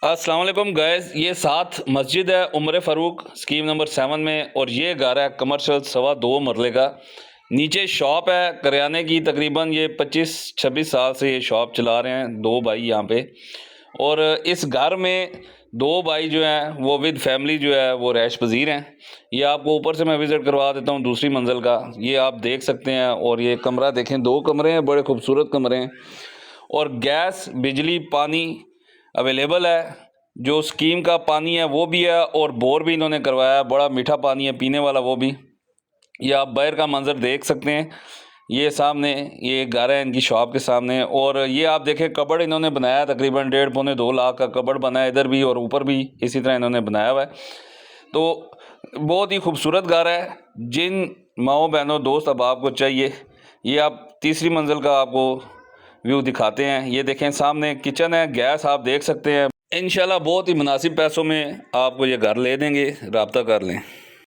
अस्सलाम वालेकुम गाइस, ये साथ मस्जिद है उम्र फ़ारूक स्कीम नंबर 7 में। और ये घर है कमर्शियल 2.25 मरले का। नीचे शॉप है करियाने की। तकरीबन ये 25-26 साल से ये शॉप चला रहे हैं दो भाई यहाँ पे। और इस घर में दो भाई जो हैं वो विद फैमिली जो है वो रैश पजीर हैं। ये आपको ऊपर से मैं विज़िट करवा देता हूँ दूसरी मंजिल का। ये आप देख सकते हैं। और ये कमरा देखें, 2 कमरे हैं, बड़े खूबसूरत कमरे हैं। और गैस, बिजली, पानी अवेलेबल है। जो स्कीम का पानी है वो भी है और बोर भी इन्होंने करवाया है। बड़ा मीठा पानी है पीने वाला वो भी। ये आप बाहर का मंजर देख सकते हैं। ये सामने ये घर है इनकी शॉप के सामने। और ये आप देखें कबड़ इन्होंने बनाया, तकरीबन 1.5-2 लाख का कबड़ बना है। इधर भी और ऊपर भी इसी तरह इन्होंने बनाया हुआ है। तो बहुत ही खूबसूरत घर है। जिन माओ बहनों दोस्त अब आपको चाहिए, ये आप तीसरी मंजिल का आपको व्यू दिखाते हैं। ये देखें सामने किचन है, गैस आप देख सकते हैं। इंशाल्लाह बहुत ही मुनासिब पैसों में आपको ये घर ले देंगे, रब्ता कर लें।